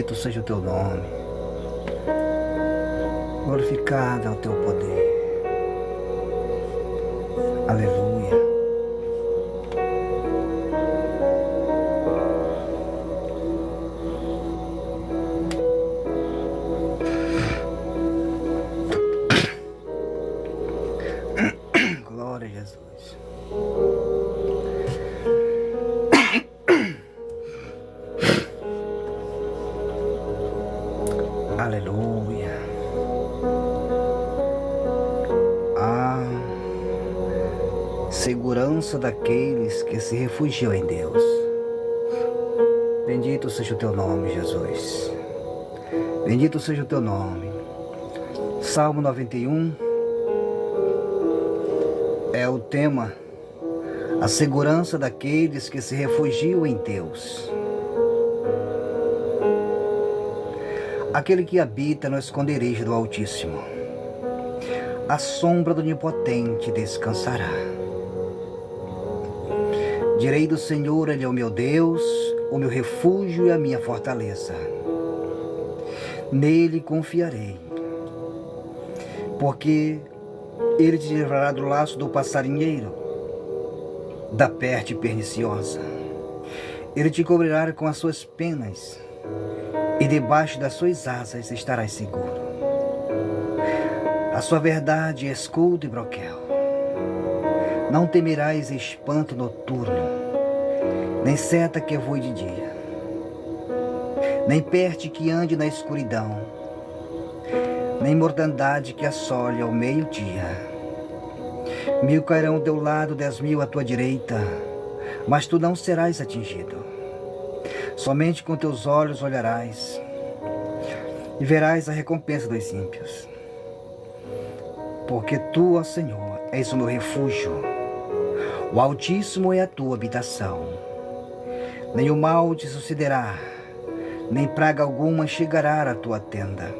Bendito seja o teu nome. Glorificado é o teu poder. Aleluia. Glória a Jesus. Aleluia. A segurança daqueles que se refugiam em Deus. Bendito seja o teu nome, Jesus. Bendito seja o teu nome. Salmo 91 é o tema, a segurança daqueles que se refugiam em Deus. Aquele que habita no esconderijo do Altíssimo, à sombra do Onipotente descansará. Direi do Senhor, Ele é o meu Deus, o meu refúgio e a minha fortaleza. Nele confiarei, porque Ele te livrará do laço do passarinheiro, da peste perniciosa. Ele te cobrirá com as suas penas, e debaixo das suas asas estarás seguro. A sua verdade é escudo e broquel. Não temerás espanto noturno, nem seta que voe de dia, nem peste que ande na escuridão, nem mortandade que assole ao meio-dia. 1000 cairão ao teu lado, 10.000 à tua direita, mas tu não serás atingido. Somente com teus olhos olharás e verás a recompensa dos ímpios. Porque tu, ó Senhor, és o meu refúgio, o Altíssimo é a tua habitação. Nem o mal te sucederá, nem praga alguma chegará à tua tenda.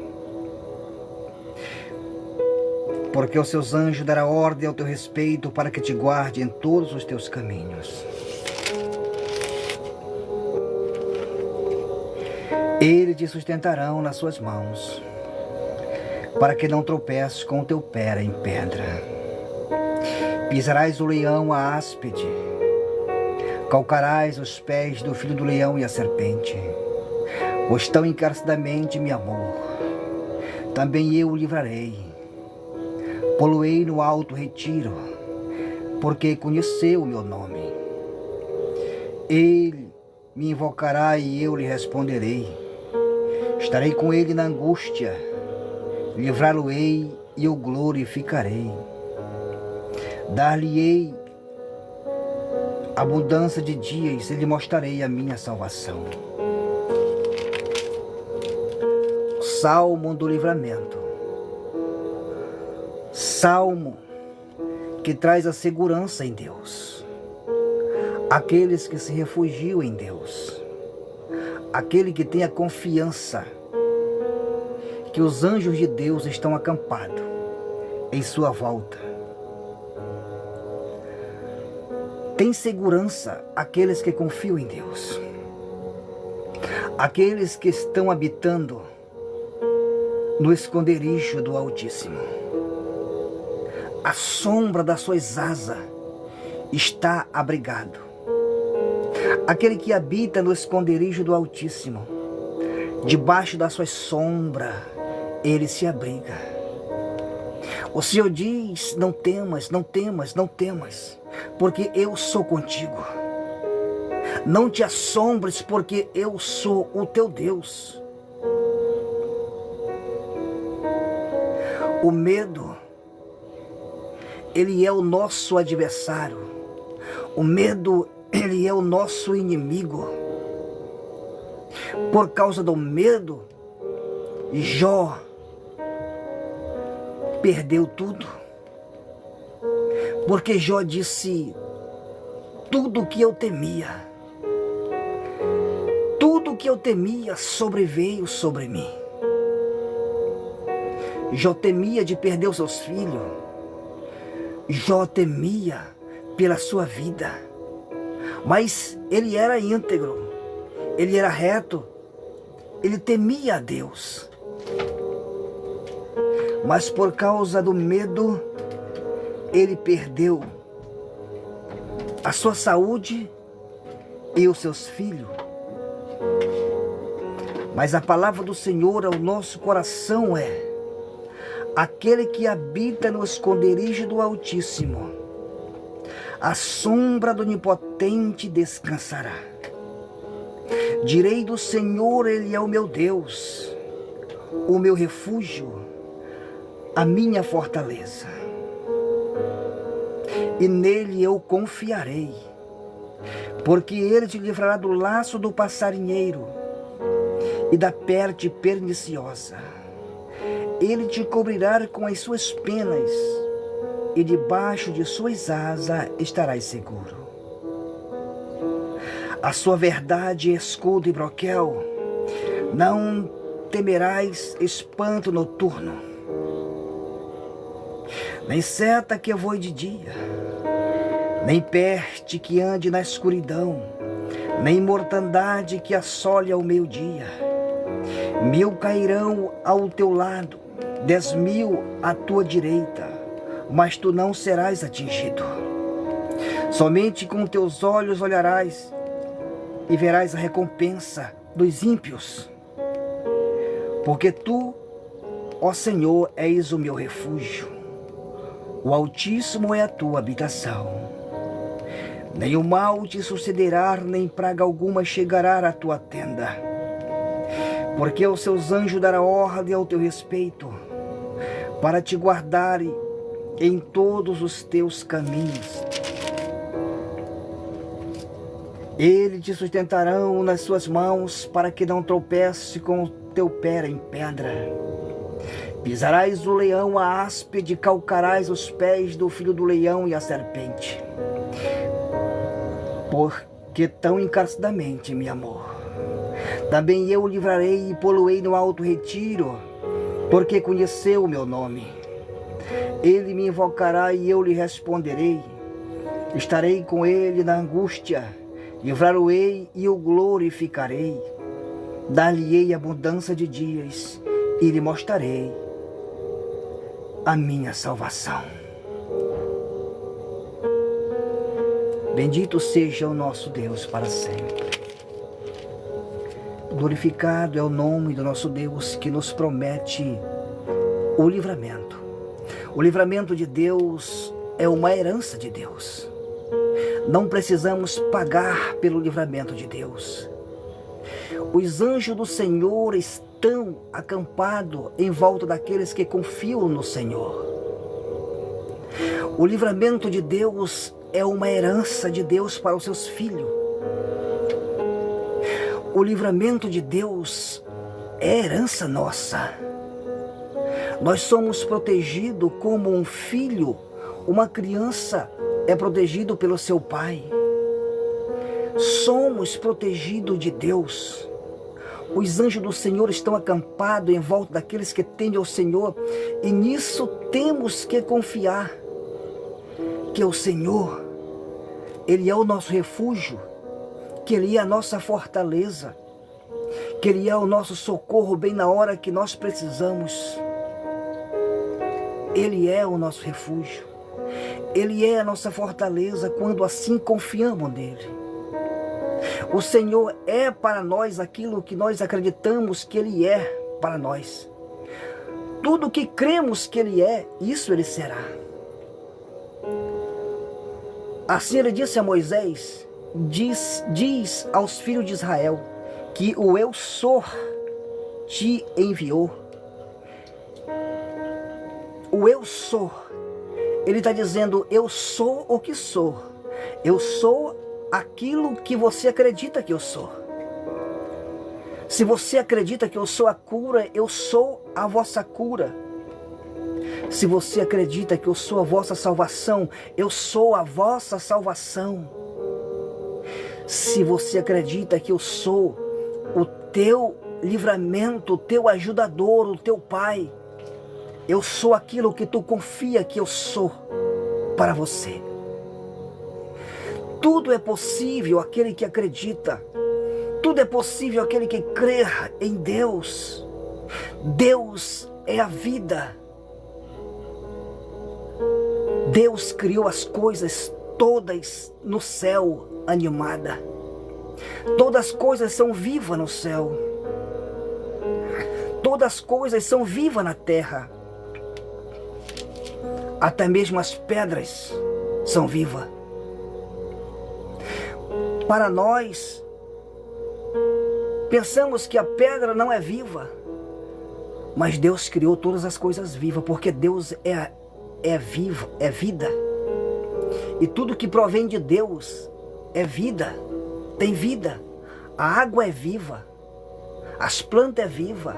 Porque aos seus anjos dará ordem ao teu respeito, para que te guarde em todos os teus caminhos. Eles te sustentarão nas suas mãos, para que não tropeces com o teu pé em pedra. Pisarás o leão, a áspide, calcarás os pés do filho do leão e a serpente. Pois tão encarecidamente me amou, também eu o livrarei. Poloei no alto retiro, porque conheceu o meu nome. Ele me invocará e eu lhe responderei. Estarei com ele na angústia, livrá-lo-ei e o glorificarei. Dar-lhe-ei abundância de dias e lhe mostrarei a minha salvação. Salmo do livramento. Salmo que traz a segurança em Deus. Aqueles que se refugiam em Deus. Aquele que tem a confiança que os anjos de Deus estão acampados em sua volta. Tem segurança aqueles que confiam em Deus. Aqueles que estão habitando no esconderijo do Altíssimo. A sombra das suas asas está abrigado. Aquele que habita no esconderijo do Altíssimo, debaixo da sua sombra, ele se abriga. O Senhor diz: não temas, não temas, não temas, porque eu sou contigo. Não te assombres, porque eu sou o teu Deus. O medo, ele é o nosso adversário. O medo, ele é o nosso inimigo. Por causa do medo, Jó perdeu tudo. Porque Jó disse: tudo que eu temia, tudo que eu temia sobreveio sobre mim. Jó temia de perder os seus filhos. Jó temia pela sua vida. Mas ele era íntegro, ele era reto, ele temia a Deus. Mas por causa do medo, ele perdeu a sua saúde e os seus filhos. Mas a palavra do Senhor ao nosso coração é: aquele que habita no esconderijo do Altíssimo, a sombra do Onipotente descansará. Direi do Senhor, Ele é o meu Deus, o meu refúgio, a minha fortaleza. E nele eu confiarei, porque Ele te livrará do laço do passarinheiro e da peste perniciosa. Ele te cobrirá com as suas penas, e debaixo de suas asas estarás seguro. A sua verdade é escudo e broquel. Não temerás espanto noturno, nem seta que voe de dia, nem peste que ande na escuridão, nem mortandade que assole ao meio-dia. 1000 cairão ao teu lado, 10.000 à tua direita, mas tu não serás atingido. Somente com teus olhos olharás e verás a recompensa dos ímpios. Porque tu, ó Senhor, és o meu refúgio. O Altíssimo é a tua habitação. Nem o mal te sucederá, nem praga alguma chegará à tua tenda. Porque aos seus anjos dará ordem ao teu respeito, para te guardarem em todos os teus caminhos. Eles te sustentarão nas suas mãos, para que não tropece com o teu pé em pedra. Pisarás o leão, a áspide, calcarás os pés do filho do leão e a serpente. Porque tão encarecidamente me amou. Também eu o livrarei e pô-lo-ei no alto retiro, porque conheceu o meu nome. Ele me invocará e eu lhe responderei. Estarei com ele na angústia, livrar-o-ei e o glorificarei. Dar-lhe-ei abundância de dias e lhe mostrarei a minha salvação. Bendito seja o nosso Deus para sempre. Glorificado é o nome do nosso Deus, que nos promete o livramento. O livramento de Deus é uma herança de Deus. Não precisamos pagar pelo livramento de Deus. Os anjos do Senhor estão acampados em volta daqueles que confiam no Senhor. O livramento de Deus é uma herança de Deus para os seus filhos. O livramento de Deus é herança nossa. Nós somos protegidos como um filho, uma criança é protegido pelo seu pai. Somos protegidos de Deus. Os anjos do Senhor estão acampados em volta daqueles que temem ao Senhor, e nisso temos que confiar, que o Senhor, Ele é o nosso refúgio, que Ele é a nossa fortaleza, que Ele é o nosso socorro bem na hora que nós precisamos. Ele é o nosso refúgio, Ele é a nossa fortaleza quando assim confiamos nele. O Senhor é para nós aquilo que nós acreditamos que Ele é para nós. Tudo que cremos que Ele é, isso Ele será. Assim Ele disse a Moisés, diz aos filhos de Israel, que o Eu Sou te enviou. O Eu Sou, Ele está dizendo, eu sou o que sou. Eu sou aquilo que você acredita que eu sou. Se você acredita que eu sou a cura, eu sou a vossa cura. Se você acredita que eu sou a vossa salvação, eu sou a vossa salvação. Se você acredita que eu sou o teu livramento, o teu ajudador, o teu pai, eu sou aquilo que tu confia que eu sou para você. Tudo é possível aquele que acredita. Tudo é possível aquele que crer em Deus. Deus é a vida. Deus criou as coisas todas no céu animada. Todas as coisas são vivas no céu. Todas as coisas são vivas na terra. Até mesmo as pedras são vivas. Para nós, pensamos que a pedra não é viva. Mas Deus criou todas as coisas vivas, porque Deus é vivo, é vida. E tudo que provém de Deus é vida, tem vida. A água é viva, as plantas é viva,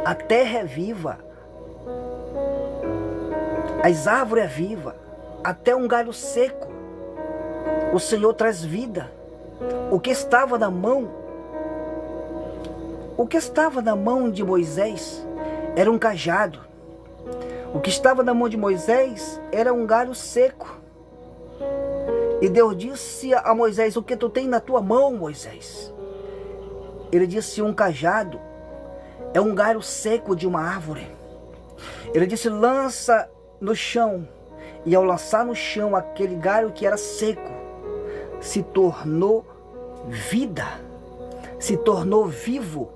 a terra é viva, as árvores é viva, até um galho seco. O Senhor traz vida. O que estava na mão de Moisés era um cajado. O que estava na mão de Moisés era um galho seco. E Deus disse a Moisés: o que tu tem na tua mão, Moisés? Ele disse: um cajado. É um galho seco de uma árvore. Ele disse: lança no chão. E ao lançar no chão aquele galho que era seco, se tornou vida, se tornou vivo.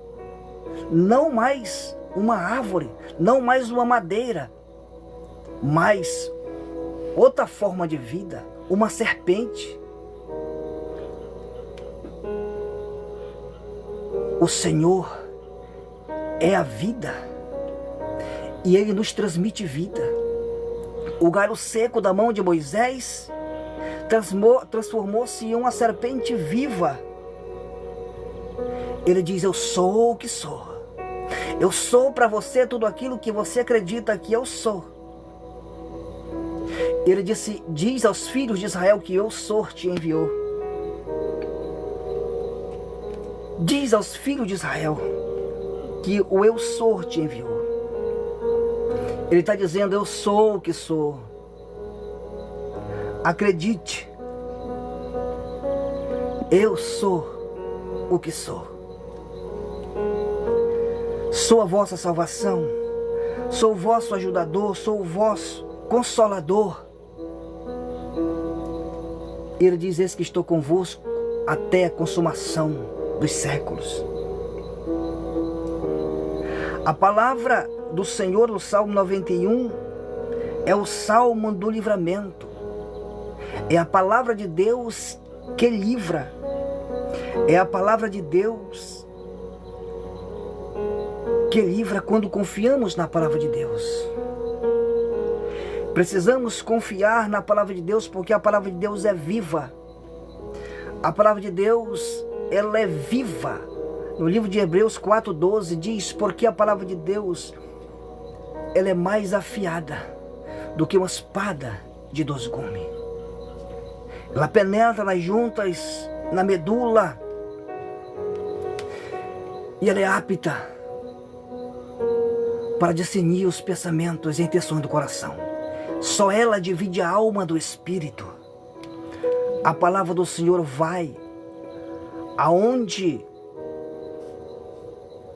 Não mais uma árvore, não mais uma madeira, mas outra forma de vida, uma serpente. O Senhor é a vida e Ele nos transmite vida. O galho seco da mão de Moisés transformou-se em uma serpente viva. Ele diz: eu sou o que sou. Eu sou para você tudo aquilo que você acredita que eu sou. Ele disse: diz aos filhos de Israel que eu sou te enviou. Diz aos filhos de Israel que o eu sou te enviou. Ele está dizendo: eu sou o que sou. Acredite. Eu sou o que sou. Sou a vossa salvação. Sou o vosso ajudador. Sou o vosso consolador. Ele diz: eis que estou convosco até a consumação dos séculos. A palavra do Senhor no Salmo 91 é o Salmo do livramento. É a palavra de Deus que livra. É a palavra de Deus que livra quando confiamos na palavra de Deus. Precisamos confiar na palavra de Deus, porque a palavra de Deus é viva. A palavra de Deus, ela é viva. No livro de Hebreus 4:12 diz: porque a palavra de Deus, ela é mais afiada do que uma espada de 2 gumes. Ela penetra nas juntas, na medula, e ela é apta para discernir os pensamentos e intenções do coração. Só ela divide a alma do espírito. A palavra do Senhor vai aonde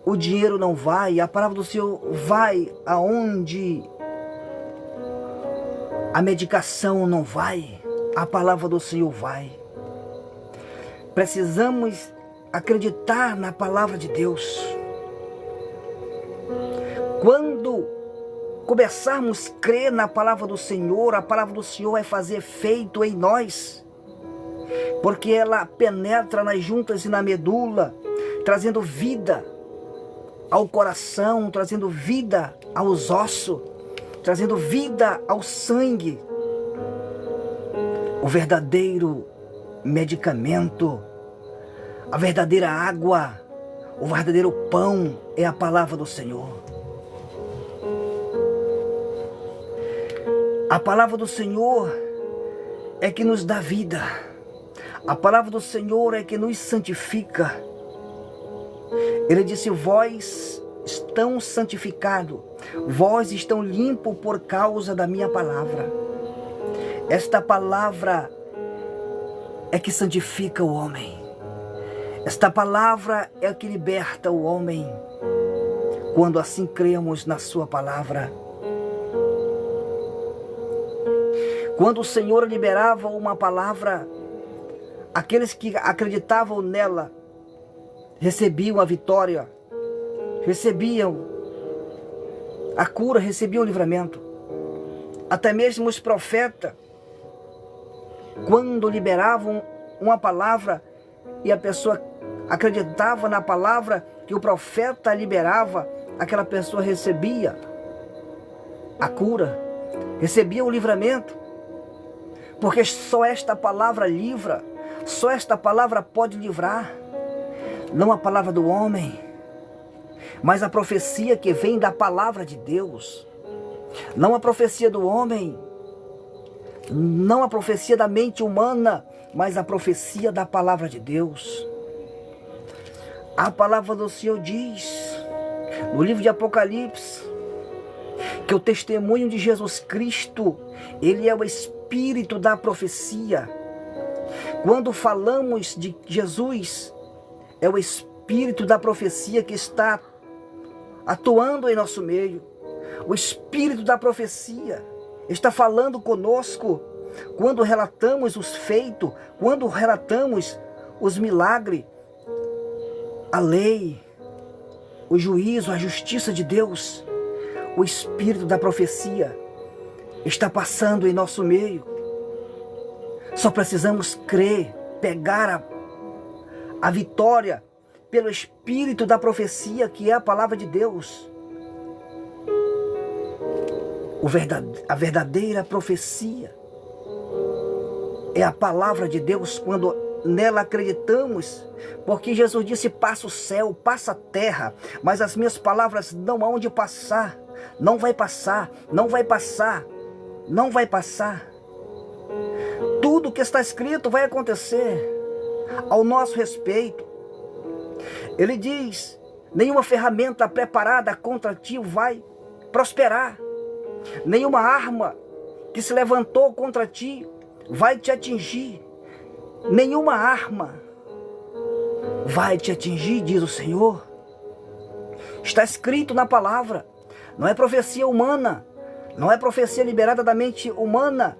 o dinheiro não vai. A palavra do Senhor vai aonde a medicação não vai. A palavra do Senhor vai. Precisamos acreditar na palavra de Deus. Quando começarmos a crer na palavra do Senhor, a palavra do Senhor vai fazer efeito em nós, porque ela penetra nas juntas e na medula, trazendo vida ao coração, trazendo vida aos ossos, trazendo vida ao sangue. O verdadeiro medicamento, a verdadeira água, o verdadeiro pão é a palavra do Senhor. A palavra do Senhor é que nos dá vida. A palavra do Senhor é que nos santifica. Ele disse: vós estão santificados, vós estão limpos por causa da minha palavra. Esta palavra é que santifica o homem. Esta palavra é a que liberta o homem, quando assim cremos na sua palavra. Quando o Senhor liberava uma palavra, aqueles que acreditavam nela recebiam a vitória, recebiam a cura, recebiam o livramento. Até mesmo os profetas, quando liberavam uma palavra e a pessoa acreditava na palavra que o profeta liberava, aquela pessoa recebia a cura, recebia o livramento, porque só esta palavra livra, só esta palavra pode livrar, não a palavra do homem, mas a profecia que vem da palavra de Deus, não a profecia do homem, não a profecia da mente humana, mas a profecia da palavra de Deus. A palavra do Senhor diz, no livro de Apocalipse, que o testemunho de Jesus Cristo, ele é o espírito da profecia. Quando falamos de Jesus, é o espírito da profecia que está atuando em nosso meio. O espírito da profecia está falando conosco quando relatamos os feitos, quando relatamos os milagres, a lei, o juízo, a justiça de Deus. O espírito da profecia está passando em nosso meio. Só precisamos crer, pegar a vitória pelo espírito da profecia, que é a palavra de Deus. A verdadeira profecia é a palavra de Deus, quando nela acreditamos, porque Jesus disse: passa o céu, passa a terra, mas as minhas palavras não há onde passar. Não vai passar, não vai passar, não vai passar. Tudo que está escrito vai acontecer ao nosso respeito. Ele diz: nenhuma ferramenta preparada contra ti vai prosperar. Nenhuma arma que se levantou contra ti vai te atingir. Nenhuma arma vai te atingir, diz o Senhor. Está escrito na palavra. Não é profecia humana. Não é profecia liberada da mente humana.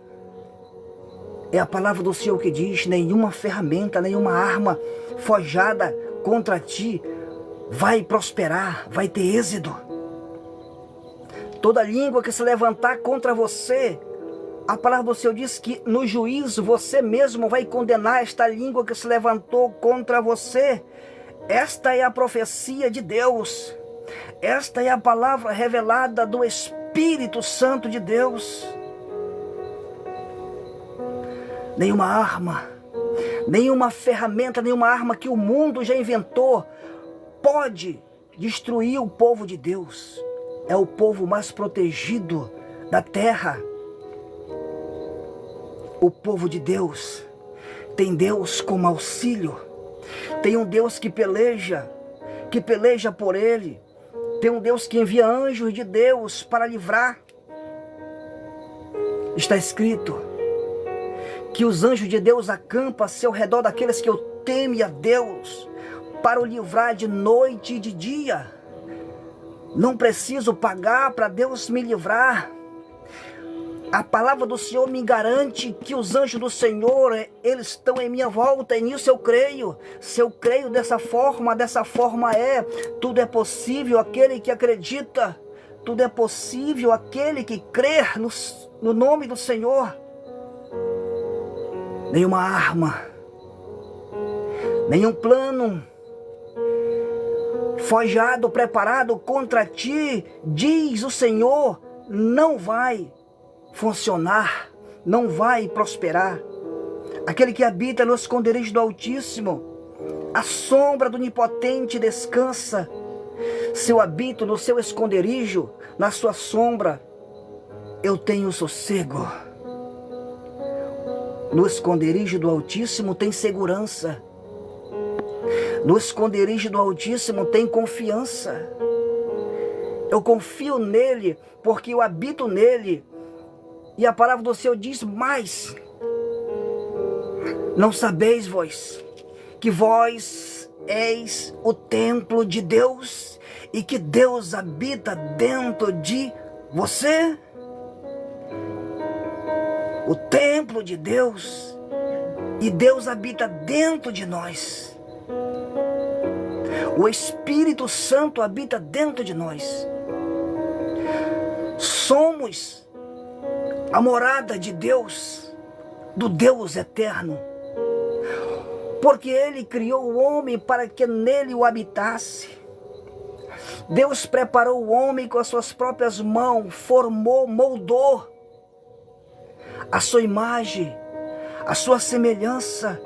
É a palavra do Senhor que diz: nenhuma ferramenta, nenhuma arma forjada contra ti vai prosperar, vai ter êxito. Toda língua que se levantar contra você, a palavra do Senhor diz que no juízo você mesmo vai condenar esta língua que se levantou contra você. Esta é a profecia de Deus. Esta é a palavra revelada do Espírito Santo de Deus. Nenhuma arma, nenhuma ferramenta, nenhuma arma que o mundo já inventou pode destruir o povo de Deus. É o povo mais protegido da terra. O povo de Deus tem Deus como auxílio. Tem um Deus que peleja por ele. Tem um Deus que envia anjos de Deus para livrar. Está escrito que os anjos de Deus acampam-se ao redor daqueles que temem a Deus, para o livrar de noite e de dia. Não preciso pagar para Deus me livrar. A palavra do Senhor me garante que os anjos do Senhor, eles estão em minha volta, e nisso eu creio. Se eu creio dessa forma é. Tudo é possível aquele que acredita. Tudo é possível aquele que crê no nome do Senhor. Nenhuma arma, nenhum plano forjado, preparado contra ti, diz o Senhor, não vai funcionar, não vai prosperar. Aquele que habita no esconderijo do Altíssimo, a sombra do Onipotente descansa. Se eu habito no seu esconderijo, na sua sombra, eu tenho sossego. No esconderijo do Altíssimo tem segurança. No esconderijo do Altíssimo tem confiança. Eu confio nele, porque eu habito nele. E a palavra do Senhor diz mais: não sabeis vós, que vós és o templo de Deus e que Deus habita dentro de você? O templo de Deus e Deus habita dentro de nós. O Espírito Santo habita dentro de nós. Somos a morada de Deus, do Deus eterno. Porque Ele criou o homem para que nele o habitasse. Deus preparou o homem com as suas próprias mãos, formou, moldou a sua imagem, a sua semelhança,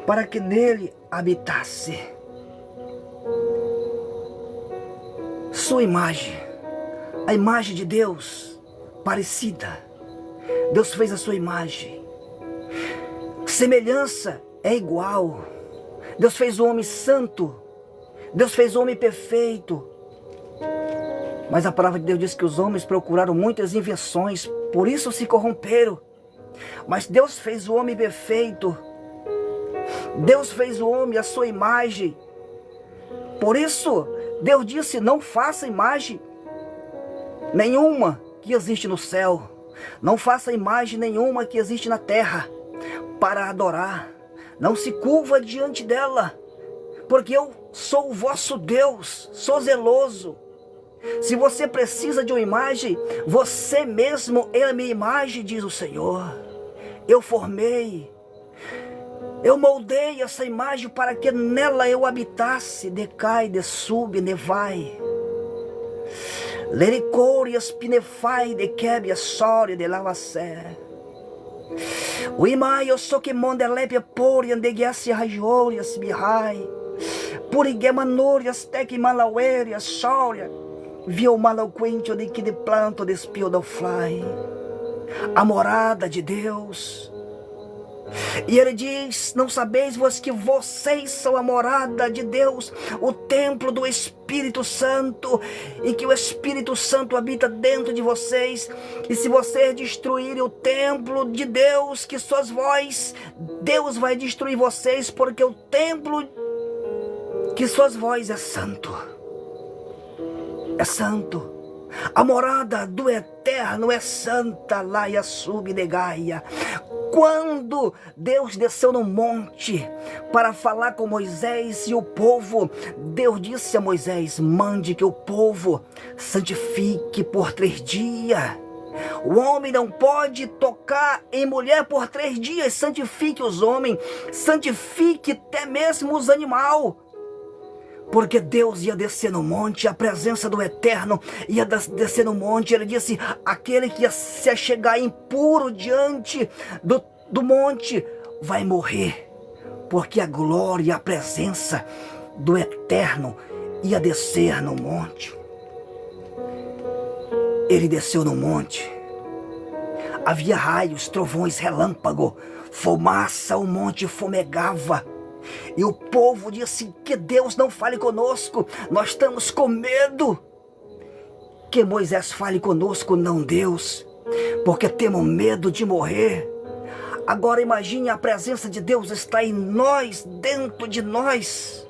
para que nele habitasse. Sua imagem, a imagem de Deus, parecida. Deus fez a sua imagem. Semelhança é igual. Deus fez o homem santo. Deus fez o homem perfeito. Mas a palavra de Deus diz que os homens procuraram muitas invenções, por isso se corromperam. Mas Deus fez o homem perfeito. Deus fez o homem à sua imagem. Por isso, Deus disse, não faça imagem nenhuma que existe no céu. Não faça imagem nenhuma que existe na terra para adorar. Não se curva diante dela, porque eu sou o vosso Deus, sou zeloso. Se você precisa de uma imagem, você mesmo é a minha imagem, diz o Senhor. Eu formei, eu moldei essa imagem para que nela eu habitasse. Decai, desube, nevai. Lericórias, pinefai, dequebe, sória, de lavacé. O imai, eu sou que mondelepia, pori, andeguesse, rajórias, bihai. Purigemanorias, tec, malauerias, sória. Viu malauquente, de que de planto, despio do fly. A morada de Deus. E ele diz, não sabeis vós que vocês são a morada de Deus, o templo do Espírito Santo, e que o Espírito Santo habita dentro de vocês. E se vocês destruírem o templo de Deus, que sois vós, Deus vai destruir vocês, porque o templo que sois vós é santo. É santo. A morada do Eterno é santa, laia sub de Gaia. Quando Deus desceu no monte para falar com Moisés e o povo, Deus disse a Moisés, mande que o povo santifique por 3 dias. O homem não pode tocar em mulher por 3 dias, santifique os homens, santifique até mesmo os animais. Porque Deus ia descer no monte, a presença do Eterno ia descer no monte. Ele disse, aquele que ia se chegar impuro diante do monte vai morrer. Porque a glória e a presença do Eterno ia descer no monte. Ele desceu no monte. Havia raios, trovões, relâmpago, fumaça, o monte fumegava. E o povo disse, que Deus não fale conosco, nós estamos com medo. Que Moisés fale conosco, não Deus, porque temos medo de morrer. Agora imagine, a presença de Deus está em nós, dentro de nós.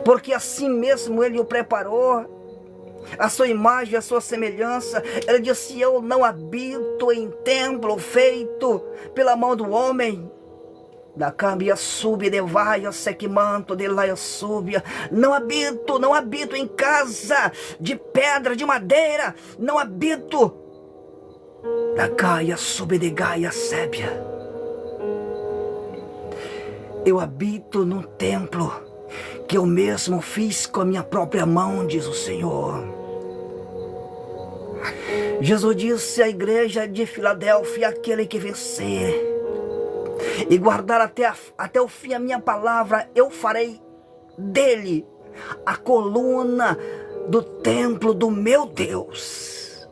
Porque assim mesmo Ele o preparou, a sua imagem, a sua semelhança. Ele disse, eu não habito em templo feito pela mão do homem. Da cambia sube de vaia, sequimanto de laia súbia. Não habito em casa de pedra, de madeira. Não habito. Da caia sube de gaia sébia. Eu habito num templo que eu mesmo fiz com a minha própria mão, diz o Senhor. Jesus disse à igreja de Filadélfia, aquele que vencer e guardar até o fim a minha palavra, eu farei dele a coluna do templo do meu Deus.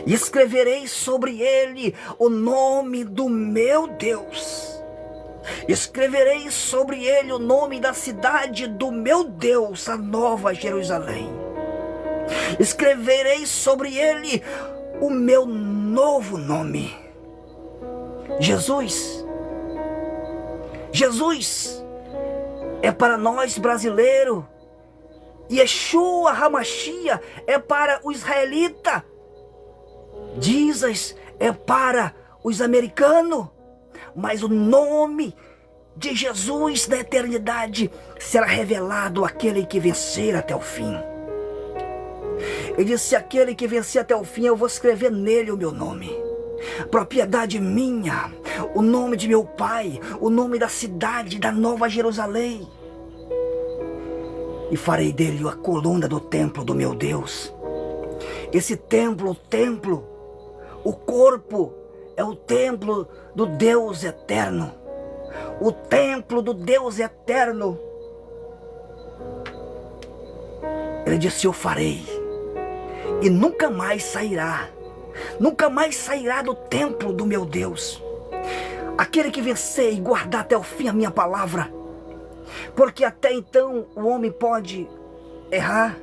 E escreverei sobre ele o nome do meu Deus. Escreverei sobre ele o nome da cidade do meu Deus, a Nova Jerusalém. Escreverei sobre ele o meu novo nome. Jesus Jesus é para nós brasileiros. Yeshua HaMashiach é para o israelita. Jesus é para os americanos. Mas o nome de Jesus na eternidade será revelado àquele que vencer até o fim. Ele disse: aquele que vencer até o fim, eu vou escrever nele o meu nome. Propriedade minha, o nome de meu pai, o nome da cidade, da Nova Jerusalém. E farei dele a coluna do templo do meu Deus. Esse templo, o corpo é o templo do Deus eterno. O templo do Deus eterno. Ele disse: eu farei. E nunca mais sairá. Nunca mais sairá do templo do meu Deus. Aquele que vencer e guardar até o fim a minha palavra. Porque até então o homem pode errar.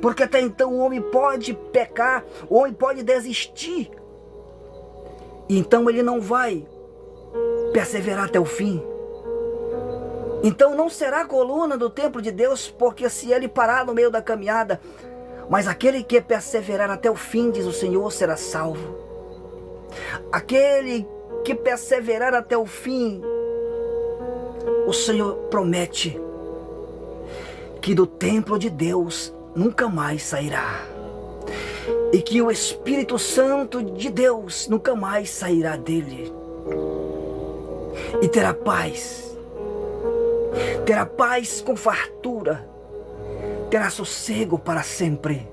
Porque até então o homem pode pecar. O homem pode desistir. Então ele não vai perseverar até o fim. Então não será coluna do templo de Deus, porque se ele parar no meio da caminhada, mas aquele que perseverar até o fim, diz o Senhor, será salvo. Aquele que perseverar até o fim, o Senhor promete que do templo de Deus nunca mais sairá. E que o Espírito Santo de Deus nunca mais sairá dele. E terá paz. Terá paz com fartura. Terá sossego para sempre.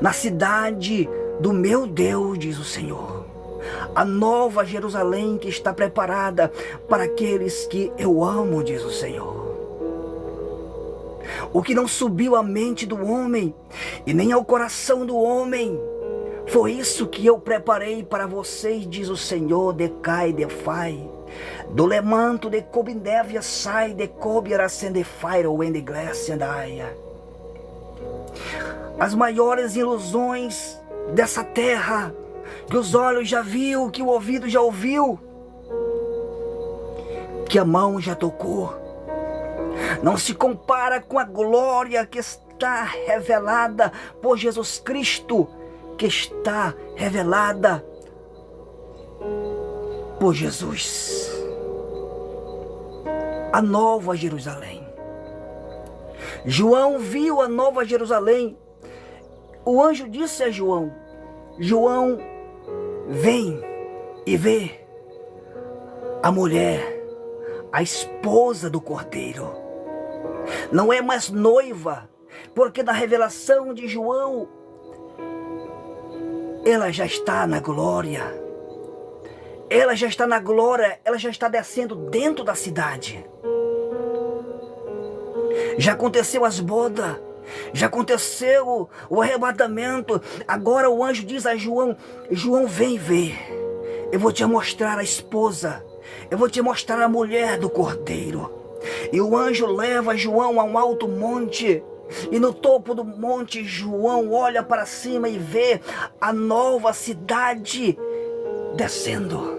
Na cidade do meu Deus, diz o Senhor. A nova Jerusalém que está preparada para aqueles que eu amo, diz o Senhor. O que não subiu à mente do homem e nem ao coração do homem, foi isso que eu preparei para vocês, diz o Senhor, decai, defai. Do lemanto de cobindévia sai, de cobiera acende fire, o ende glace andaia. As maiores ilusões dessa terra, que os olhos já viu, que o ouvido já ouviu, que a mão já tocou, não se compara com a glória que está revelada por Jesus Cristo, que está revelada por Jesus. A Nova Jerusalém. João viu a Nova Jerusalém. O anjo disse a João: João, vem e vê a mulher, a esposa do Cordeiro. Não é mais noiva, porque na revelação de João, ela já está na glória. Ela já está na glória, ela já está descendo dentro da cidade. Já aconteceu as bodas, já aconteceu o arrebatamento. Agora o anjo diz a João: João, vem ver. Eu vou te mostrar a esposa. Eu vou te mostrar a mulher do Cordeiro. E o anjo leva João a um alto monte. E no topo do monte, João olha para cima e vê a nova cidade descendo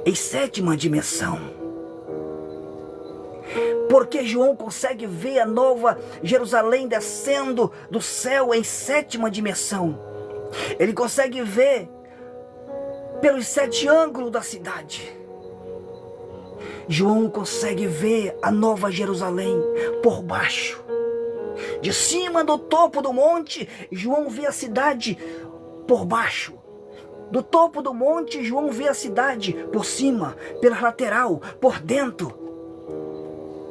em sétima dimensão. Porque João consegue ver a Nova Jerusalém descendo do céu em sétima dimensão. Ele consegue ver pelos 7 ângulos da cidade. João consegue ver a Nova Jerusalém por baixo. De cima do topo do monte, João vê a cidade por baixo. Do topo do monte, João vê a cidade por cima, pela lateral, por dentro.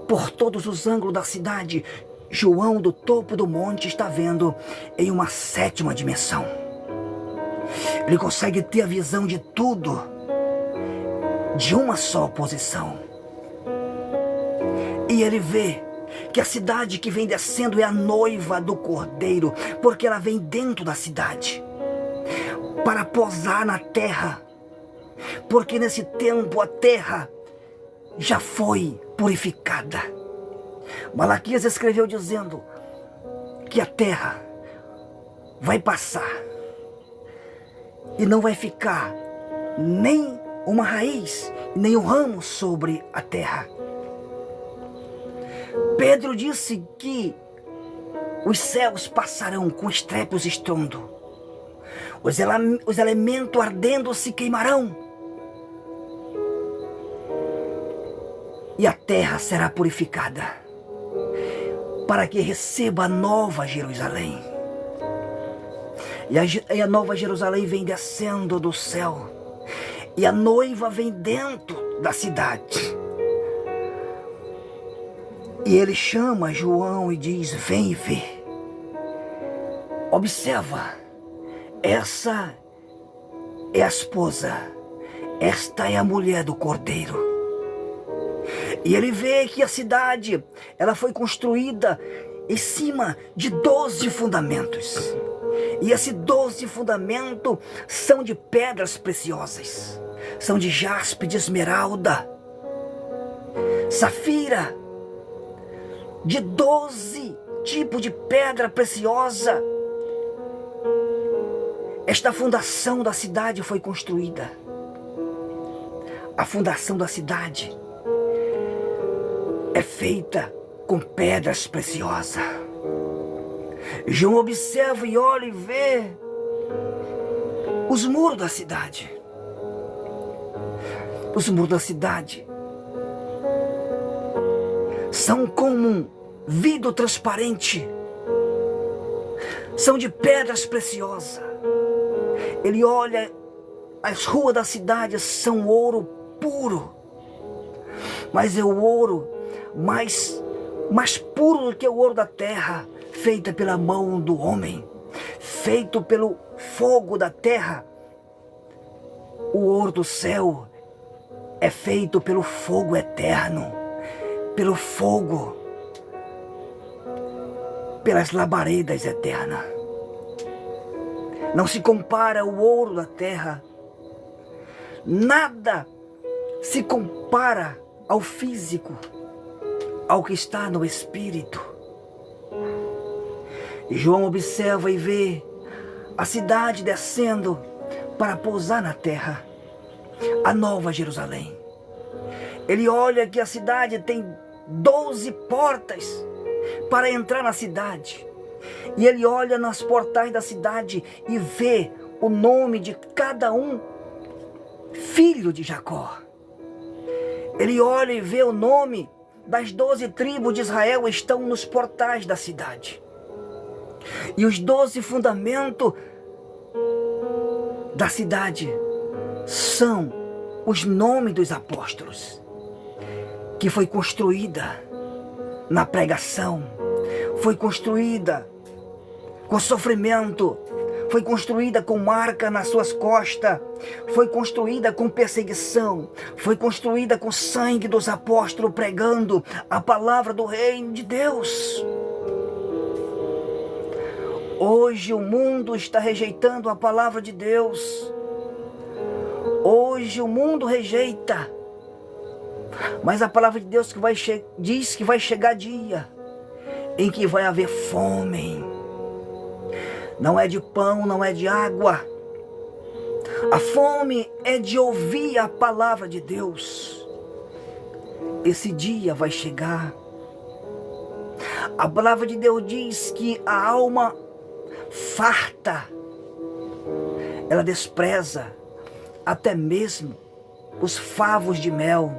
Por todos os ângulos da cidade, João do topo do monte está vendo em uma 7ª dimensão. Ele consegue ter a visão de tudo, de uma só posição. E ele vê que a cidade que vem descendo é a noiva do Cordeiro, porque ela vem dentro da cidade para posar na terra, porque nesse tempo a terra já foi purificada. Malaquias escreveu dizendo que a terra vai passar e não vai ficar nem uma raiz, nem um ramo sobre a terra. Pedro disse que os céus passarão com estrépitos e estrondo. Os elementos ardendo se queimarão. E a terra será purificada, para que receba a nova Jerusalém. E a nova Jerusalém vem descendo do céu. E a noiva vem dentro da cidade. E ele chama João e diz: vem ver. Observa, essa é a esposa, esta é a mulher do Cordeiro. E ele vê que a cidade, ela foi construída em cima de 12 fundamentos. E esses 12 fundamentos são de pedras preciosas. São de jaspe, de esmeralda, safira, de 12 tipos de pedra preciosa. Esta fundação da cidade foi construída. A fundação da cidade é feita com pedras preciosas. João observa e olha e vê os muros da cidade. Os muros da cidade são como um vidro transparente. São de pedras preciosas. Ele olha, as ruas da cidade são ouro puro. Mas é o ouro mais puro do que o ouro da terra, feita pela mão do homem, feito pelo fogo da terra. O ouro do céu é feito pelo fogo eterno, pelo fogo, pelas labaredas eternas. Não se compara o ouro da terra. Nada se compara ao físico, ao que está no espírito. João observa e vê a cidade descendo para pousar na terra, a nova Jerusalém. Ele olha que a cidade tem 12 portas para entrar na cidade. E ele olha nas portais da cidade e vê o nome de cada um filho de Jacó. Ele olha e vê o nome das 12 tribos de Israel estão nos portais da cidade. E os 12 fundamentos da cidade são os nomes dos apóstolos, que foi construída na pregação, foi construída com sofrimento, foi construída com marca nas suas costas, foi construída com perseguição, foi construída com sangue dos apóstolos pregando a palavra do reino de Deus. Hoje o mundo está rejeitando a palavra de Deus. Hoje o mundo rejeita. Mas a palavra de Deus diz que vai chegar dia em que vai haver fome. Não é de pão, não é de água. A fome é de ouvir a palavra de Deus. Esse dia vai chegar. A palavra de Deus diz que a alma farta, ela despreza até mesmo os favos de mel.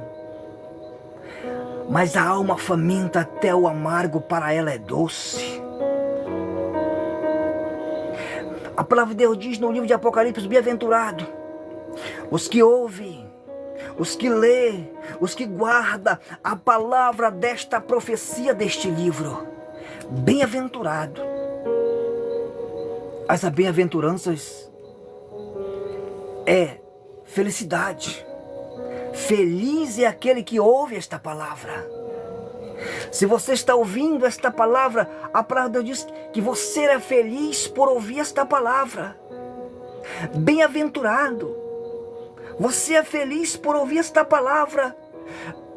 Mas a alma faminta até o amargo para ela é doce. A palavra de Deus diz no livro de Apocalipse: bem-aventurado os que ouvem, os que lê, os que guardam a palavra desta profecia deste livro. Bem-aventurado. As bem-aventuranças é felicidade. Feliz é aquele que ouve esta palavra. Se você está ouvindo esta palavra, a palavra de Deus diz que você é feliz por ouvir esta palavra. Bem-aventurado. Você é feliz por ouvir esta palavra.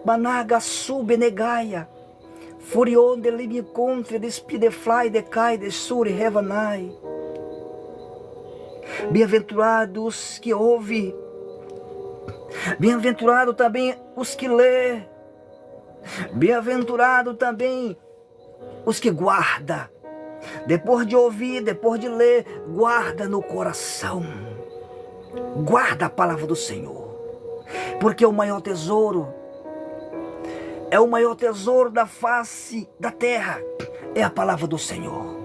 Managa subenegaia. Furion de limi contra despidefly de cai de suri revanai. Bem-aventurados que ouvem. Bem-aventurado também os que lê. Bem-aventurado também os que guarda. Depois de ouvir, depois de ler, guarda no coração. Guarda a palavra do Senhor. Porque o maior tesouro da face da terra é a palavra do Senhor.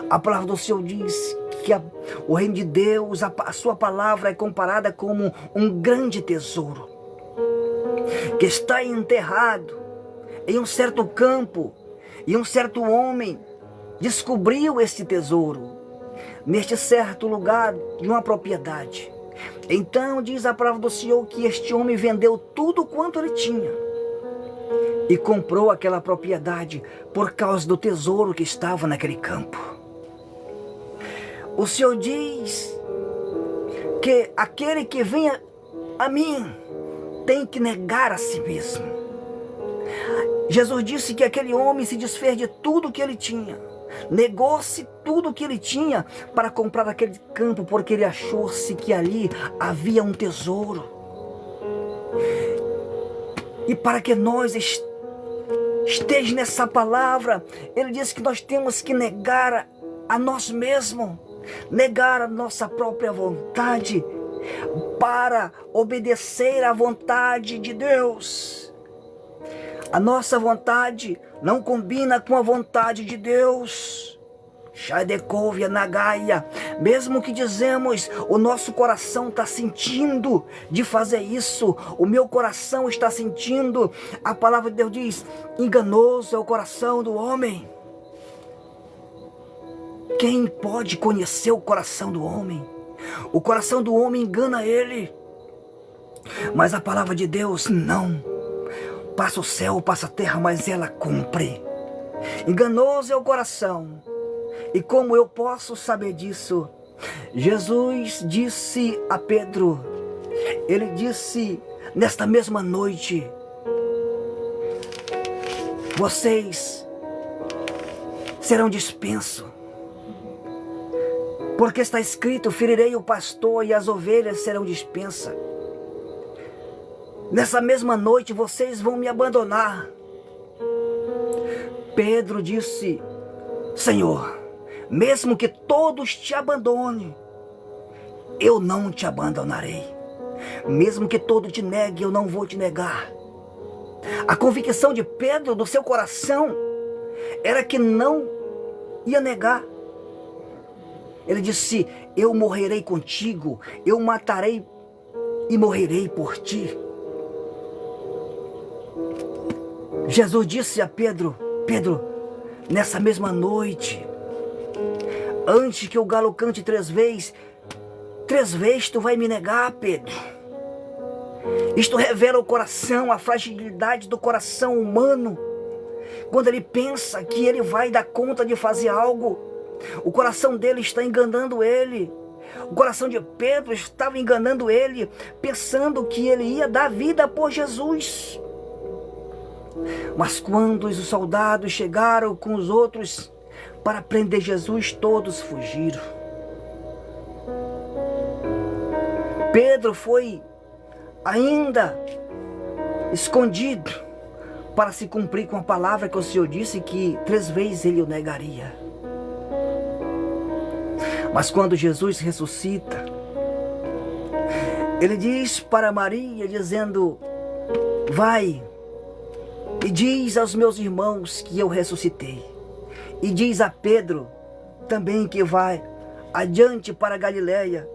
A palavra do Senhor diz que o reino de Deus, a sua palavra é comparada como um grande tesouro que está enterrado em um certo campo, e um certo homem descobriu este tesouro neste certo lugar de uma propriedade. Então diz a palavra do Senhor que este homem vendeu tudo quanto ele tinha e comprou aquela propriedade por causa do tesouro que estava naquele campo. O Senhor diz que aquele que vem a mim tem que negar a si mesmo. Jesus disse que aquele homem se desfez de tudo que ele tinha, negou-se tudo que ele tinha para comprar aquele campo, porque ele achou-se que ali havia um tesouro. E para que nós esteja nessa palavra, ele diz que nós temos que negar a nós mesmos, negar a nossa própria vontade para obedecer à vontade de Deus. A nossa vontade não combina com a vontade de Deus. Shaidekovia Nagaia. Mesmo que dizemos, o nosso coração está sentindo de fazer isso. O meu coração está sentindo. A palavra de Deus diz, enganoso é o coração do homem. Quem pode conhecer o coração do homem? O coração do homem engana ele. Mas a palavra de Deus não. Passa o céu, passa a terra, mas ela cumpre. Enganoso é o coração. E como eu posso saber disso? Jesus disse a Pedro, ele disse nesta mesma noite, vocês serão dispensos. Porque está escrito, ferirei o pastor e as ovelhas serão dispensas. Nessa mesma noite vocês vão me abandonar. Pedro disse, Senhor, mesmo que todos te abandonem, eu não te abandonarei. Mesmo que todos te neguem, eu não vou te negar. A convicção de Pedro, do seu coração, era que não ia negar. Ele disse, eu morrerei contigo, eu matarei e morrerei por ti. Jesus disse a Pedro, Pedro, nessa mesma noite, antes que o galo cante 3 vezes tu vai me negar, Pedro. Isto revela o coração, a fragilidade do coração humano. Quando ele pensa que ele vai dar conta de fazer algo, o coração dele está enganando ele. O coração de Pedro estava enganando ele, pensando que ele ia dar vida por Jesus. Mas quando os soldados chegaram com os outros para prender Jesus, todos fugiram. Pedro foi ainda escondido para se cumprir com a palavra que o Senhor disse que 3 vezes ele o negaria. Mas quando Jesus ressuscita, ele diz para Maria, dizendo, vai e diz aos meus irmãos que eu ressuscitei. E diz a Pedro também que vai adiante para a Galileia,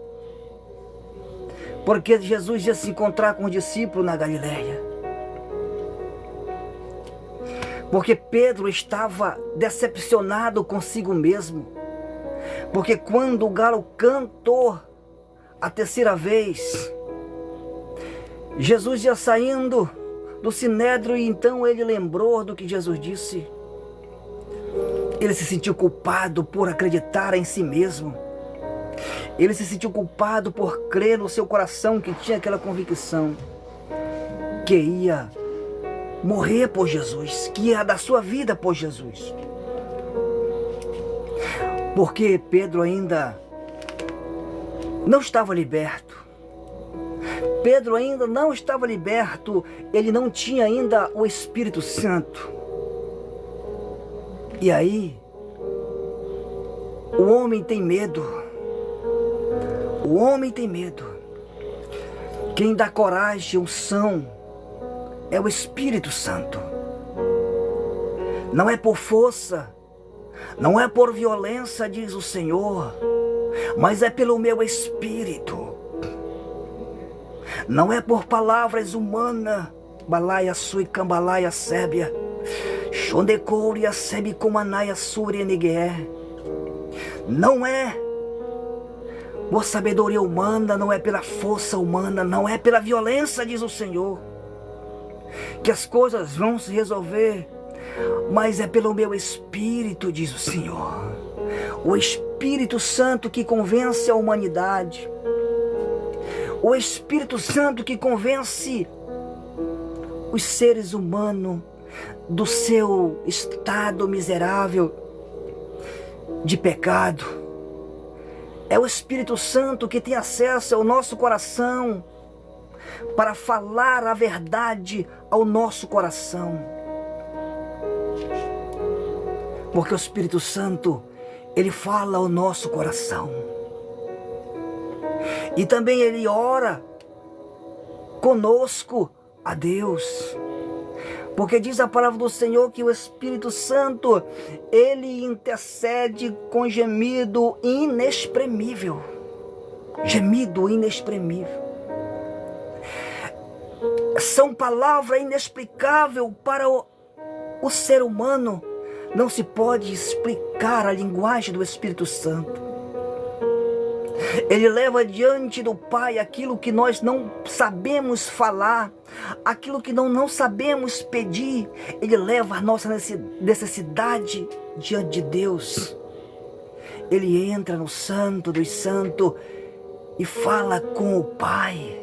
porque Jesus ia se encontrar com os discípulos na Galileia. Porque Pedro estava decepcionado consigo mesmo. Porque quando o galo cantou a 3ª vez, Jesus ia saindo do sinédrio e então ele lembrou do que Jesus disse. Ele se sentiu culpado por acreditar em si mesmo. Ele se sentiu culpado por crer no seu coração que tinha aquela convicção que ia morrer por Jesus, que ia dar sua vida por Jesus. Porque Pedro ainda não estava liberto. Pedro ainda não estava liberto, ele não tinha ainda o Espírito Santo. E aí, o homem tem medo. O homem tem medo. Quem dá coragem, unção, é o Espírito Santo. Não é por força, não é por violência, diz o Senhor, mas é pelo meu Espírito. Não é por palavras humanas, balaia sui cambalaia sébia, xondecouria sebi comanaia suri negué. Não é por sabedoria humana, não é pela força humana, não é pela violência, diz o Senhor, que as coisas vão se resolver, mas é pelo meu Espírito, diz o Senhor. O Espírito Santo que convence a humanidade. O Espírito Santo que convence os seres humanos do seu estado miserável de pecado. É o Espírito Santo que tem acesso ao nosso coração para falar a verdade ao nosso coração. Porque o Espírito Santo, ele fala ao nosso coração. E também ele ora conosco a Deus. Porque diz a palavra do Senhor que o Espírito Santo, ele intercede com gemido inexprimível. Gemido inexprimível. São palavras inexplicáveis para o ser humano. Não se pode explicar a linguagem do Espírito Santo. Ele leva diante do Pai aquilo que nós não sabemos falar, aquilo que não sabemos pedir. Ele leva a nossa necessidade diante de Deus. Ele entra no Santo dos Santos e fala com o Pai,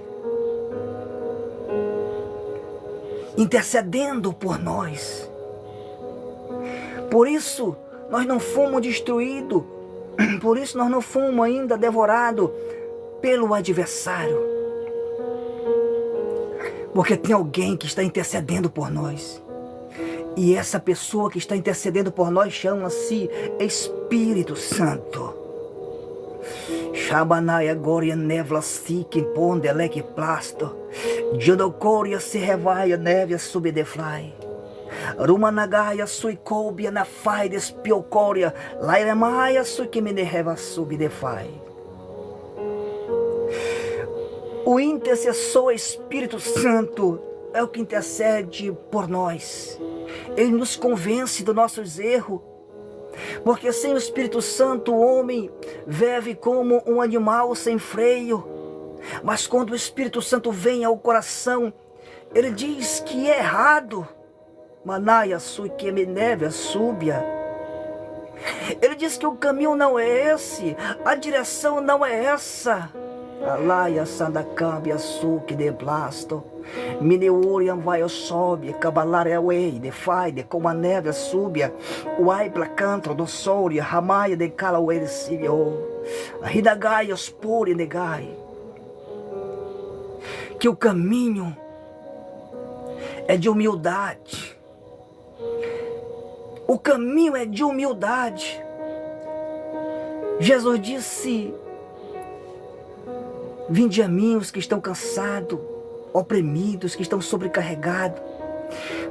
intercedendo por nós. Por isso nós não fomos destruídos. Por isso nós não fomos ainda devorados pelo adversário. Porque tem alguém que está intercedendo por nós. E essa pessoa que está intercedendo por nós chama-se Espírito Santo. Shabanaya Goria Nevla Sikin Pondelek Plasto. Jodocoria se revaia neve subdefly. Rumanagaya sui coubia na fai despiocoria, lairemaia sui que me derreva subdefai. O intercessor Espírito Santo é o que intercede por nós. Ele nos convence dos nossos erros. Porque sem o Espírito Santo o homem vive como um animal sem freio. Mas quando o Espírito Santo vem ao coração, ele diz que é errado. Manaia sui que me neve súbia. Ele diz que o caminho não é esse, a direção não é essa. Alaia sandacambia suque de blasto. Mineuriam vai sobe, cabalare away, de faide, como a neve súbia. Uai placantro do soria, ramaia de calaway de sibio. Ridagai ospuri negai. Que o caminho é de humildade. O caminho é de humildade. Jesus disse: vinde a mim os que estão cansados, oprimidos, que estão sobrecarregados,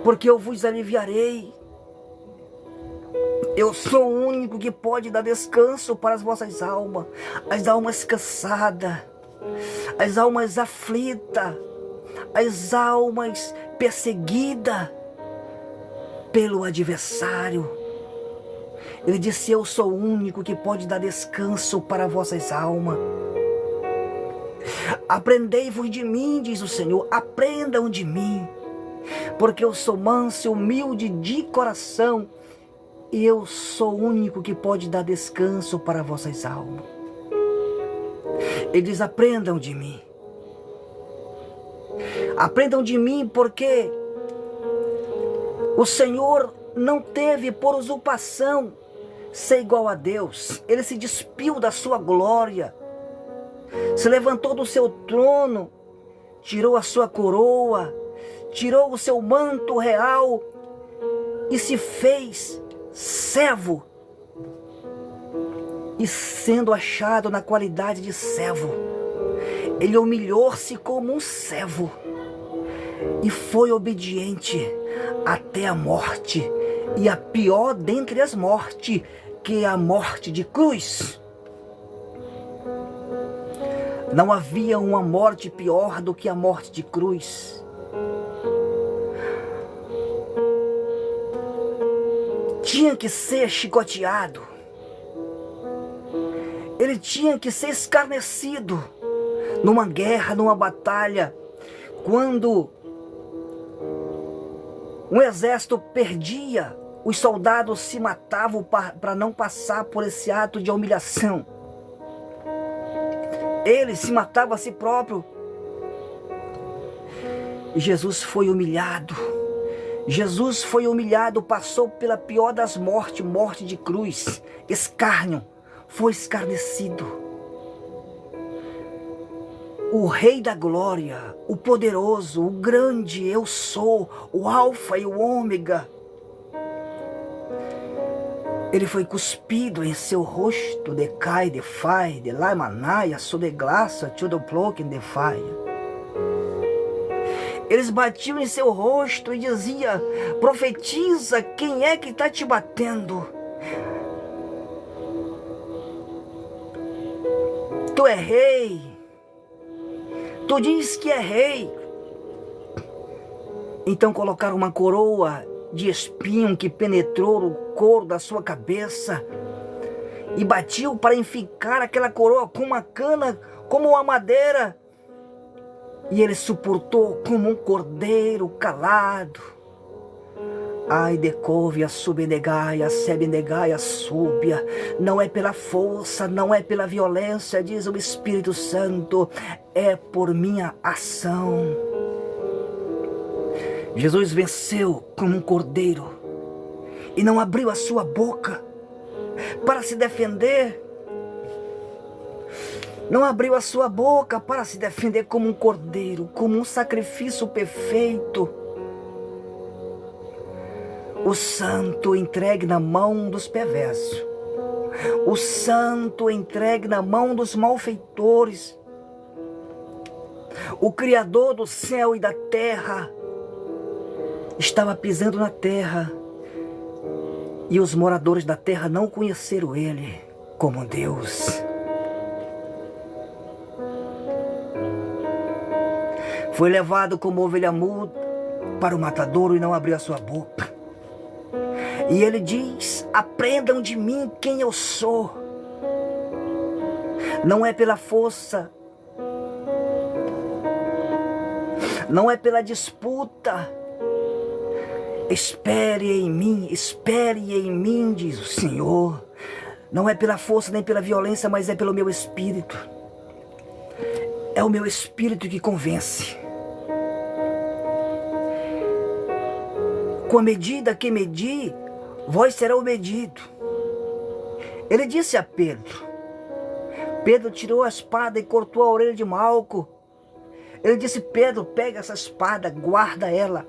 porque eu vos aliviarei. Eu sou o único que pode dar descanso para as vossas almas, as almas cansadas, as almas aflitas, as almas perseguidas pelo adversário. Ele disse: eu sou o único que pode dar descanso para vossas almas. Aprendei-vos de mim, diz o Senhor, aprendam de mim, porque eu sou manso e humilde de coração, e eu sou o único que pode dar descanso para vossas almas. Ele diz: aprendam de mim. Aprendam de mim, porque o Senhor não teve por usurpação ser igual a Deus. Ele se despiu da sua glória, se levantou do seu trono tirou a sua coroa, tirou o seu manto real e se fez servo. E sendo achado na qualidade de servo, ele humilhou-se como um servo e foi obediente até a morte, e a pior dentre as mortes, que é a morte de cruz. Não havia uma morte pior do que a morte de cruz. Tinha que ser chicoteado. Ele tinha que ser escarnecido numa guerra, numa batalha. Quando um exército perdia, os soldados se matavam para não passar por esse ato de humilhação. Ele se matava a si próprio. E Jesus foi humilhado. Jesus foi humilhado, passou pela pior das mortes, morte de cruz, escárnio, foi escarnecido. O Rei da Glória, o poderoso, o grande eu sou, o Alfa e o Ômega. Ele foi cuspido em seu rosto, decai, defai, de lá manaia, sou de graça, tudo ploque, defaia. Eles batiam em seu rosto e diziam: profetiza, quem é que está te batendo? Tu é rei, tu diz que é rei. Então colocaram uma coroa de espinho que penetrou o couro da sua cabeça e batiam para enficar aquela coroa com uma cana, como uma madeira. E ele suportou como um cordeiro calado. Ai, decovia, subenegaia, sebenegaia, súbia. Não é pela força, não é pela violência, diz o Espírito Santo, é por minha ação. Jesus venceu como um cordeiro e não abriu a sua boca para se defender. Não abriu a sua boca para se defender como um cordeiro, como um sacrifício perfeito. O santo entregue na mão dos perversos. O santo entregue na mão dos malfeitores. O Criador do céu e da terra estava pisando na terra. E os moradores da terra não conheceram ele como Deus. Foi levado como ovelha muda para o matadouro e não abriu a sua boca. E ele diz: aprendam de mim quem eu sou. Não é pela força, não é pela disputa. Espere em mim, diz o Senhor. Não é pela força nem pela violência, mas é pelo meu espírito. É o meu espírito que convence. Com a medida que medir, vós serão medido. Ele disse a Pedro. Pedro tirou a espada e cortou a orelha de Malco. Ele disse: Pedro, pega essa espada, guarda ela.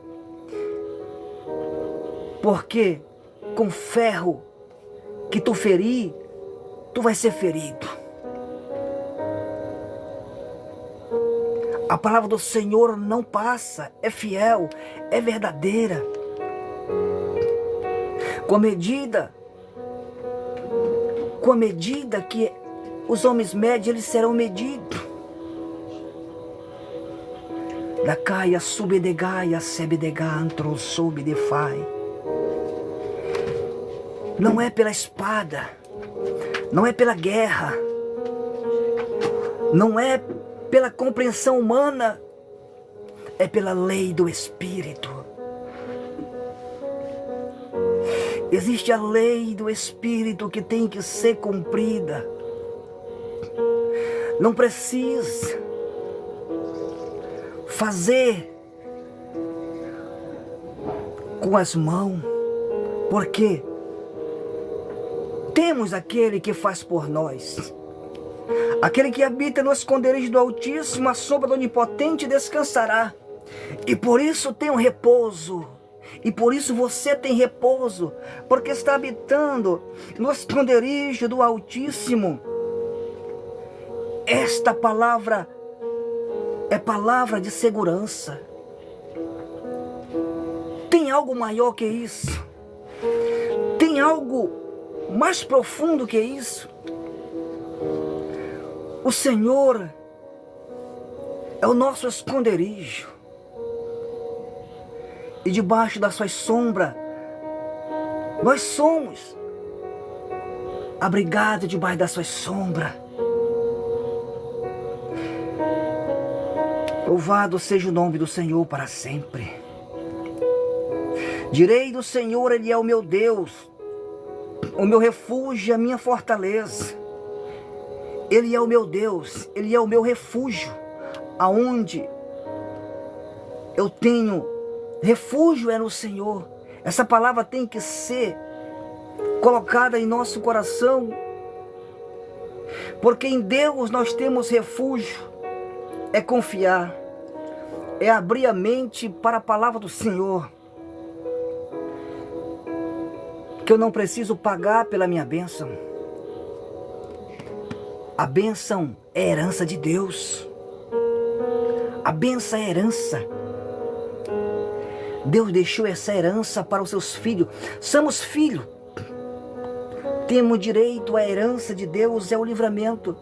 Porque com ferro que tu ferir, tu vai ser ferido. A palavra do Senhor não passa, é fiel, é verdadeira. Com a medida que os homens medem, eles serão medidos. Da caia, subedegaia, sebedega, antro, subedefai. Não é pela espada, não é pela guerra, não é pela compreensão humana, é pela lei do Espírito. Existe a lei do Espírito que tem que ser cumprida. Não precisa fazer com as mãos, porque temos aquele que faz por nós. Aquele que habita no esconderijo do Altíssimo, a sombra do Onipotente descansará. E por isso tem um repouso. E por isso você tem repouso, porque está habitando no esconderijo do Altíssimo. Esta palavra é palavra de segurança. Tem algo maior que isso? Tem algo mais profundo que isso? O Senhor é o nosso esconderijo. E debaixo da sua sombra, nós somos abrigados debaixo da sua sombra. Louvado seja o nome do Senhor para sempre. Direi do Senhor, Ele é o meu Deus, o meu refúgio, a minha fortaleza. Ele é o meu Deus, Ele é o meu refúgio, aonde eu tenho refúgio é no Senhor. Essa palavra tem que ser colocada em nosso coração, porque em Deus nós temos refúgio. É confiar, é abrir a mente para a palavra do Senhor, que eu não preciso pagar pela minha bênção. A bênção é herança de Deus. A bênção é herança. Deus deixou essa herança para os seus filhos. Somos filhos. Temos direito à herança de Deus, é o livramento.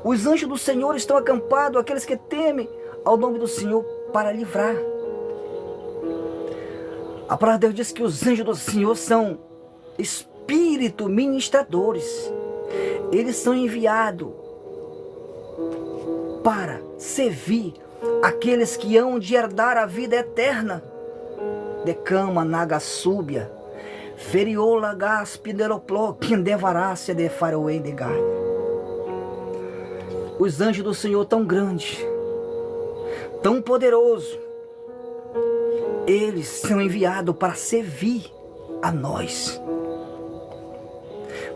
Os anjos do Senhor estão acampados, aqueles que temem ao nome do Senhor, para livrar. A palavra de Deus diz que os anjos do Senhor são espíritos ministradores. Eles são enviados para servir aqueles que hão de herdar a vida eterna. Decama nagasúbia, feriola gaspineropló, quindevarácia de faroendegar. Os anjos do Senhor tão grandes, tão poderosos, eles são enviados para servir a nós.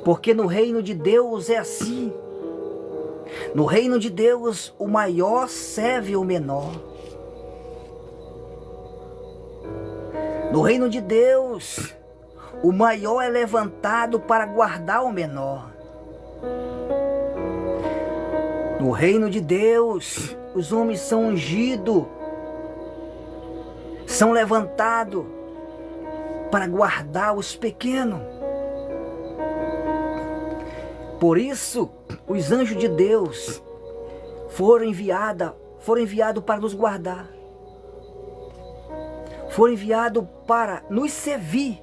Porque no reino de Deus é assim. No reino de Deus, o maior serve o menor. No reino de Deus, o maior é levantado para guardar o menor. No reino de Deus, os homens são ungidos, são levantados para guardar os pequenos. Por isso, os anjos de Deus foram enviados para nos guardar. Foram enviados para nos servir.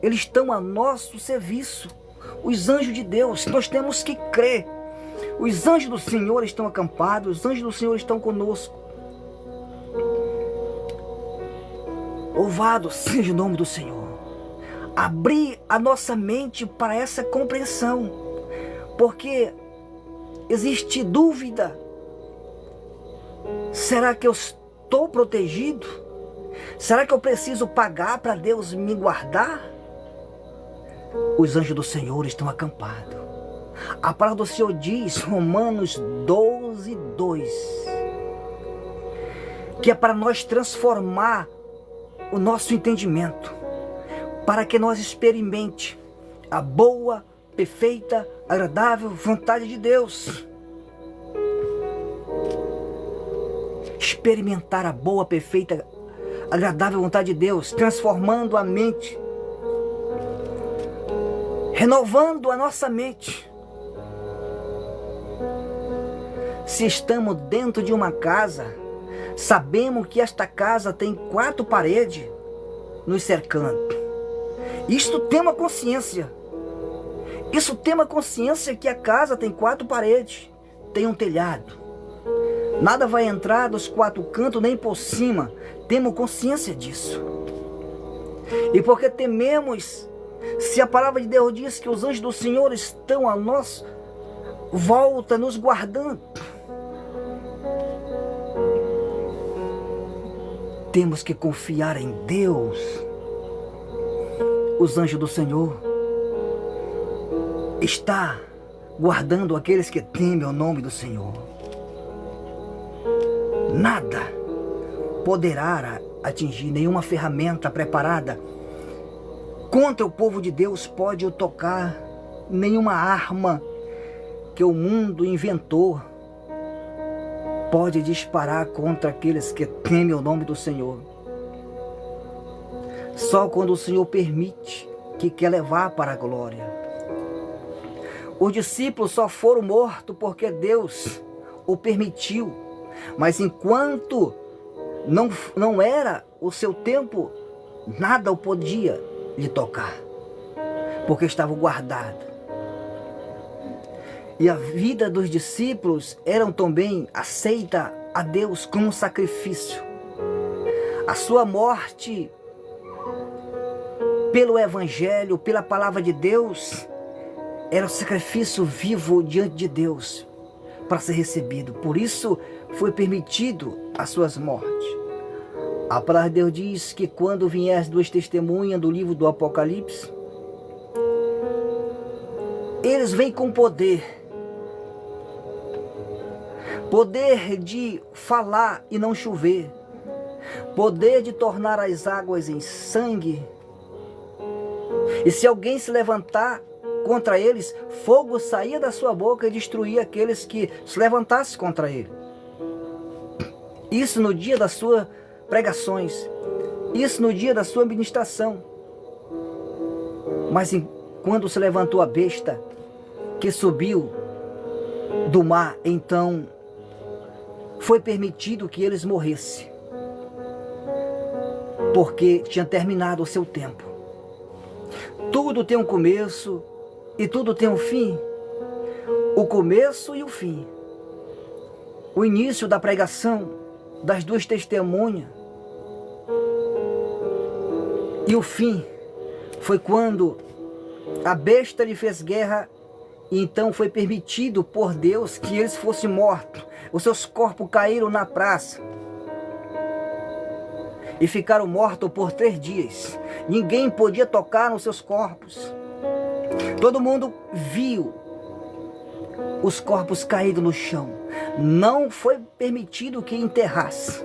Eles estão a nosso serviço. Os anjos de Deus, nós temos que crer. Os anjos do Senhor estão acampados, os anjos do Senhor estão conosco. Louvado seja o nome do Senhor. Abrir a nossa mente para essa compreensão, porque existe dúvida. Será que eu estou protegido? Será que eu preciso pagar para Deus me guardar? Os anjos do Senhor estão acampados. A palavra do Senhor diz, Romanos 12, 2, que é para nós transformar o nosso entendimento, para que nós experimente a boa, perfeita, agradável vontade de Deus. Experimentar a boa, perfeita, agradável vontade de Deus, transformando a mente, renovando a nossa mente. Se estamos dentro de uma casa, sabemos que esta casa tem 4 paredes nos cercando. Isto tem uma consciência. Isso tem uma consciência que a casa tem 4 paredes, tem um telhado. Nada vai entrar dos 4 cantos nem por cima. Temos consciência disso. E porque tememos, se a palavra de Deus diz que os anjos do Senhor estão a nossa volta nos guardando, temos que confiar em Deus. Os anjos do Senhor está guardando aqueles que temem o nome do Senhor. Nada poderá atingir, nenhuma ferramenta preparada contra o povo de Deus pode o tocar, nenhuma arma que o mundo inventou pode disparar contra aqueles que temem o nome do Senhor. Só quando o Senhor permite, que quer levar para a glória. Os discípulos só foram mortos porque Deus o permitiu. Mas enquanto não era o seu tempo, nada o podia lhe tocar, porque estava guardado. E a vida dos discípulos era também aceita a Deus como um sacrifício. A sua morte pelo Evangelho, pela palavra de Deus, era um sacrifício vivo diante de Deus para ser recebido. Por isso foi permitido as suas mortes. A palavra de Deus diz que quando vier as duas testemunhas do livro do Apocalipse, eles vêm com poder. Poder de falar e não chover. Poder de tornar as águas em sangue. E se alguém se levantar contra eles, fogo saía da sua boca e destruía aqueles que se levantassem contra ele. Isso no dia das suas pregações. Isso no dia da sua ministração. Mas quando se levantou a besta que subiu do mar, então foi permitido que eles morressem. Porque tinha terminado o seu tempo. Tudo tem um começo e tudo tem um fim. O começo e o fim. O início da pregação das duas testemunhas. E o fim foi quando a besta lhe fez guerra e então foi permitido por Deus que eles fossem mortos. Os seus corpos caíram na praça e ficaram mortos por 3 dias. Ninguém podia tocar nos seus corpos. Todo mundo viu os corpos caídos no chão. Não foi permitido que enterrasse.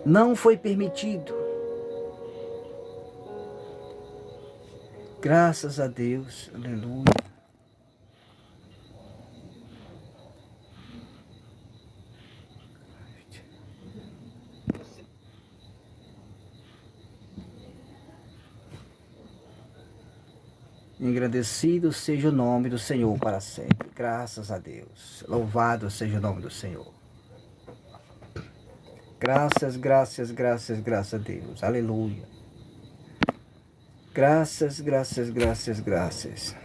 Não foi permitido. Graças a Deus. Aleluia. Engrandecido seja o nome do Senhor para sempre. Graças a Deus. Louvado seja o nome do Senhor. Graças, graças, graças, graças a Deus. Aleluia. Graças, graças, graças, graças.